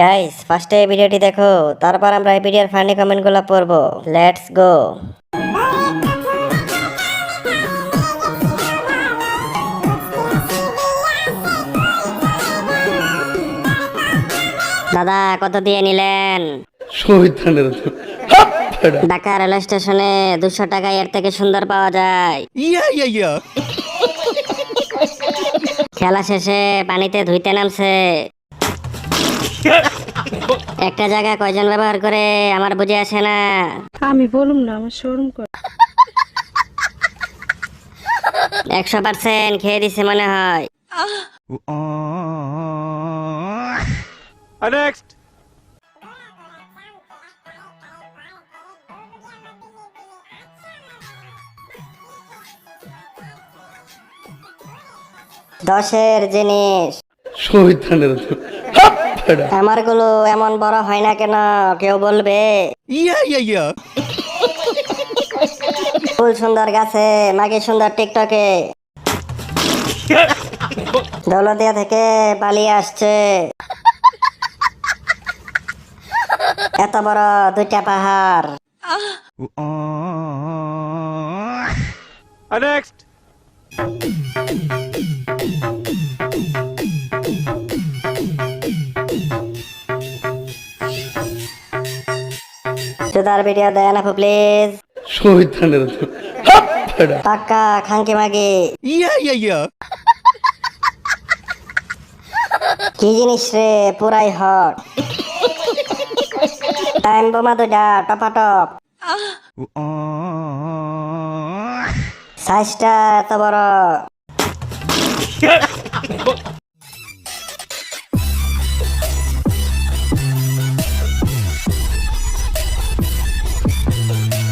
Guys ফার্স্টে ভিডিওটি দেখো, তারপর আমরা এই ভিডিওর ফানি কমেন্টগুলো পড়বো। Let's go. দাদা কত দিয়ে নিলেন? ঢাকা রেল স্টেশনে 200 টাকা এর থেকে সুন্দর পাওয়া যায়। খেলা শেষে পানিতে ধুইতে নামছে। একটা জায়গা কয়জন ব্যবহার করে আমার বুঝে আসে না। আমি বলুম না, আমার শরম করে। 100% খেয়ে দিছে মনে হয়। Next. দশের জিনিস আমার গুলো এমন বড় হয় না কেন, কেউ বলবে? ফুল সুন্দর গাছে, মাগে সুন্দর টিকটকে। দৌলতিয়া থেকে পালিয়ে আসছে। এত বড় দুইটা পাহাড়। Next. সুদার ভিডিও দেয় না প্লিজ। পাক্কা খাঙ্কি মাগি। কি জিনিস রে, পুরাই হট। টাইম বোমা দুইটা টপাটপ। সাইজটা এত বড়।